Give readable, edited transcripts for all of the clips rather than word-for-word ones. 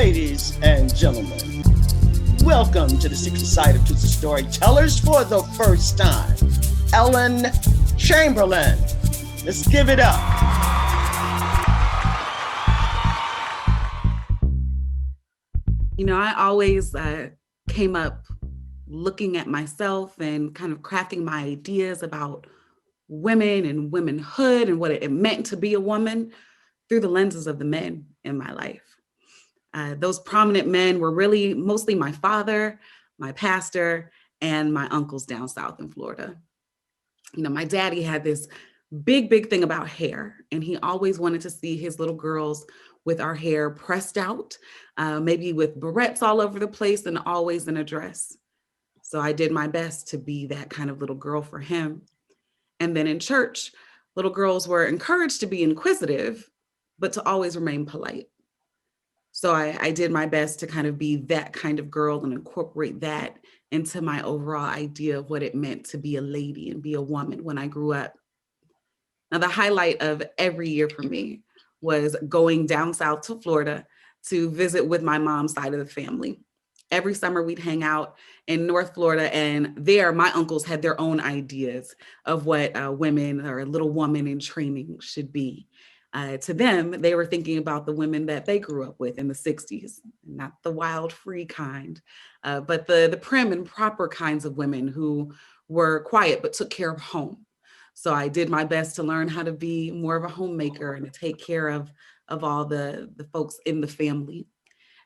Ladies and gentlemen, welcome to the secret side of the Storytellers for the first time. Ellen Chamberlain. Let's give it up. You know, I always came up looking at myself and kind of crafting my ideas about women and womanhood and what it meant to be a woman through the lenses of the men in my life. Those prominent men were really mostly my father, my pastor, and my uncles down south in Florida. You know, my daddy had this big thing about hair, and he always wanted to see his little girls with our hair pressed out, maybe with barrettes all over the place and always in a dress. So I did my best to be that kind of little girl for him. And then in church, little girls were encouraged to be inquisitive, but to always remain polite. So I did my best to kind of be that kind of girl and incorporate that into my overall idea of what it meant to be a lady and be a woman when I grew up. Now, the highlight of every year for me was going down south to Florida to visit with my mom's side of the family. Every summer we'd hang out in North Florida, and there my uncles had their own ideas of what women or a little woman in training should be. To them, they were thinking about the women that they grew up with in the 60s, not the wild, free kind, but the prim and proper kinds of women who were quiet but took care of home. So I did my best to learn how to be more of a homemaker and to take care of all the folks in the family.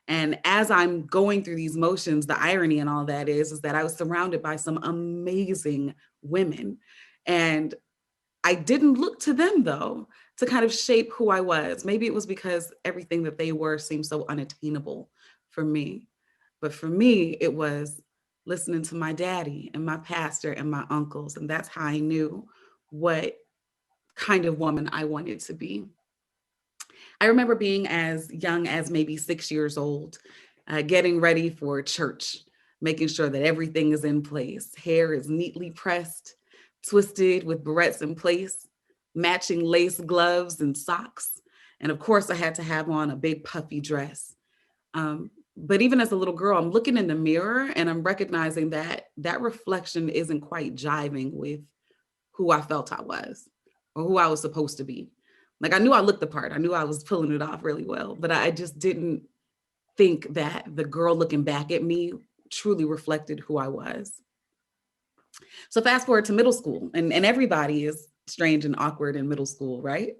And as I'm going through these motions, the irony in all that is that I was surrounded by some amazing women. And I didn't look to them, though, to kind of shape who I was. Maybe it was because everything that they were seemed so unattainable for me. But for me, it was listening to my daddy and my pastor and my uncles. And that's how I knew what kind of woman I wanted to be. I remember being as young as maybe 6 years old, getting ready for church, making sure that everything is in place. Hair is neatly pressed, twisted with barrettes in place, matching lace gloves and socks. And of course, I had to have on a big puffy dress. But even as a little girl, I'm looking in the mirror and I'm recognizing that that reflection isn't quite jiving with who I felt I was or who I was supposed to be. Like I knew I looked the part. I knew I was pulling it off really well, but I just didn't think that the girl looking back at me truly reflected who I was. So fast forward to middle school, and everybody is strange and awkward in middle school, right?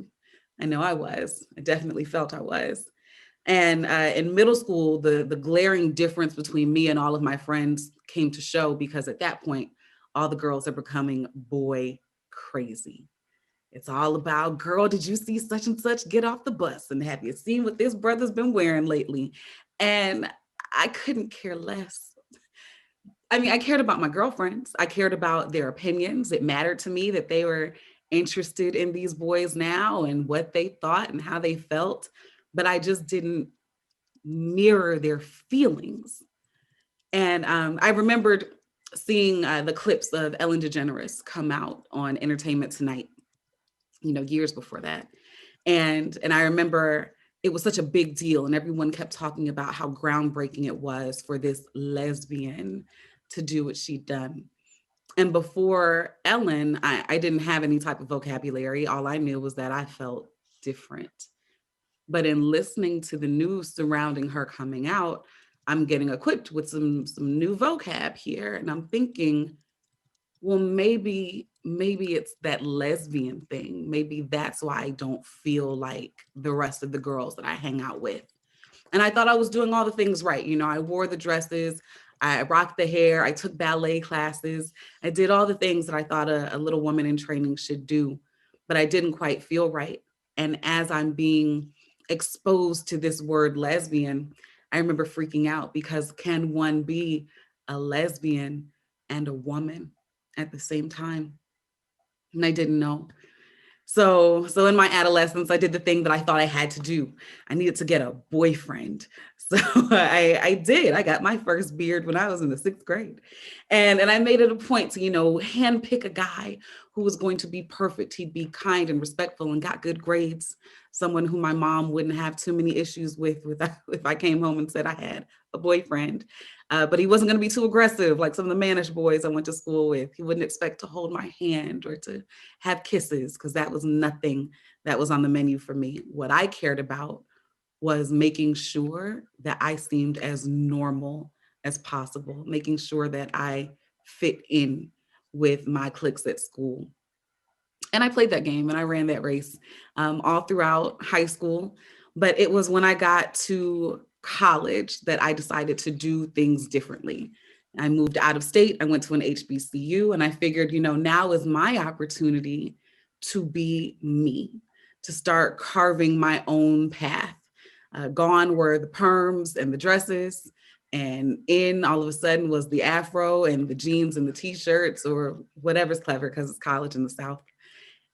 I know I was. I definitely felt I was. And in middle school, the glaring difference between me and all of my friends came to show because at that point, all the girls are becoming boy crazy. It's all about, girl, did you see such and such get off the bus? And have you seen what this brother's been wearing lately? And I couldn't care less. I mean, I cared about my girlfriends. I cared about their opinions. It mattered to me that they were interested in these boys now and what they thought and how they felt. But I just didn't mirror their feelings. And I remembered seeing the clips of Ellen DeGeneres come out on Entertainment Tonight, you know, years before that. And I remember it was such a big deal and everyone kept talking about how groundbreaking it was for this lesbian to do what she'd done. And before Ellen, I didn't have any type of vocabulary. All I knew was that I felt different. But in listening to the news surrounding her coming out, I'm getting equipped with some new vocab here. And I'm thinking, well, maybe it's that lesbian thing. Maybe that's why I don't feel like the rest of the girls that I hang out with. And I thought I was doing all the things right. You know, I wore the dresses, I rocked the hair, I took ballet classes. I did all the things that I thought a little woman in training should do, but I didn't quite feel right. And as I'm being exposed to this word lesbian, I remember freaking out because can one be a lesbian and a woman at the same time? And I didn't know. So in my adolescence, I did the thing that I thought I had to do. I needed to get a boyfriend. So I did. I got my first beard when I was in the 6th grade. And I made it a point to, you know, handpick a guy who was going to be perfect. He'd be kind and respectful and got good grades. Someone who my mom wouldn't have too many issues with if I came home and said I had a boyfriend. But he wasn't going to be too aggressive like some of the mannish boys I went to school with. He wouldn't expect to hold my hand or to have kisses, because that was nothing that was on the menu for me. What I cared about was making sure that I seemed as normal as possible, making sure that I fit in with my cliques at school. And I played that game and I ran that race all throughout high school. But it was when I got to college that I decided to do things differently. I moved out of state. I went to an HBCU and I figured, now is my opportunity to be me, to start carving my own path. Gone were the perms and the dresses, and in all of a sudden was the afro and the jeans and the t-shirts or whatever's clever because it's college in the South.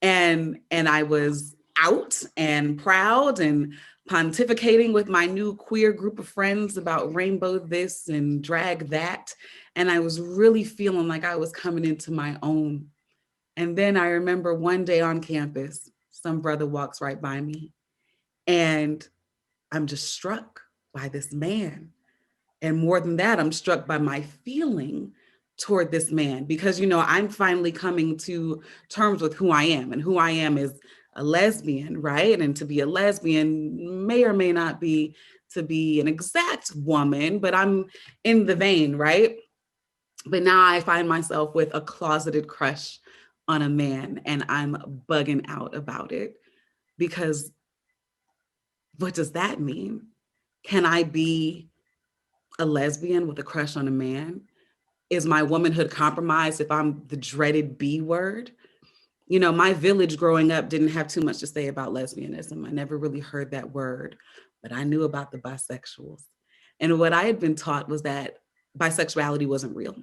And I was out and proud and pontificating with my new queer group of friends about rainbow this and drag that. And I was really feeling like I was coming into my own. And then I remember one day on campus, some brother walks right by me and I'm just struck by this man. And more than that, I'm struck by my feeling toward this man because, I'm finally coming to terms with who I am, and who I am is a lesbian, right? And to be a lesbian may or may not be to be an exact woman, but I'm in the vein, right? But now I find myself with a closeted crush on a man and I'm bugging out about it because what does that mean? Can I be a lesbian with a crush on a man? Is my womanhood compromised if I'm the dreaded B word? My village growing up didn't have too much to say about lesbianism. I never really heard that word, but I knew about the bisexuals. And what I had been taught was that bisexuality wasn't real.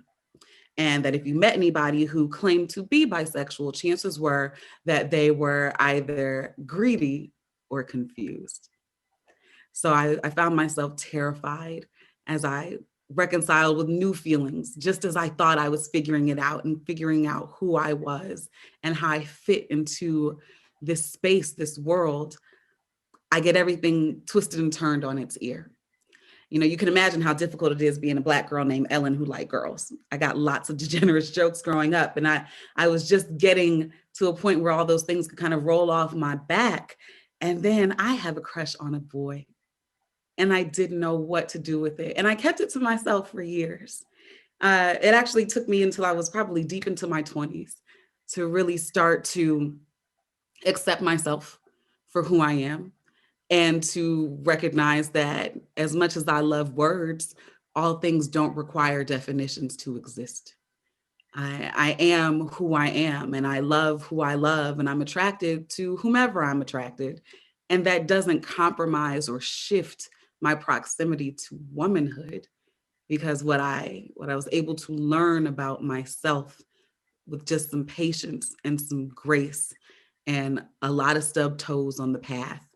And that if you met anybody who claimed to be bisexual, chances were that they were either greedy or confused. So I found myself terrified as I reconciled with new feelings, just as I thought I was figuring it out and figuring out who I was and how I fit into this space, this world. I get everything twisted and turned on its ear. You can imagine how difficult it is being a Black girl named Ellen who liked girls. I got lots of degenerate jokes growing up, and I was just getting to a point where all those things could kind of roll off my back. And then I have a crush on a boy. And I didn't know what to do with it. And I kept it to myself for years. It actually took me until I was probably deep into my 20s to really start to accept myself for who I am and to recognize that as much as I love words, all things don't require definitions to exist. I am who I am and I love who I love and I'm attracted to whomever I'm attracted. And that doesn't compromise or shift my proximity to womanhood, because what I was able to learn about myself with just some patience and some grace and a lot of stub toes on the path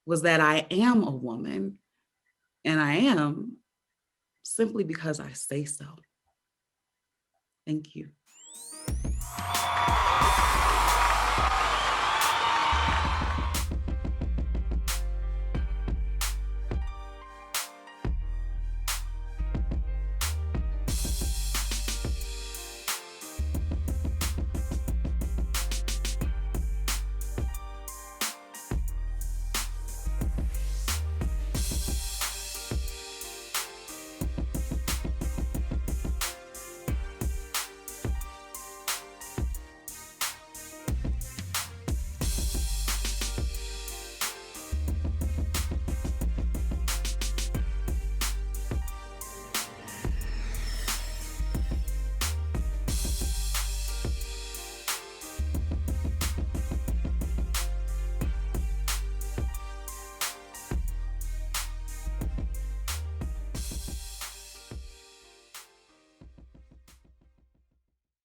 was that I am a woman, and I am simply because I say so. Thank you.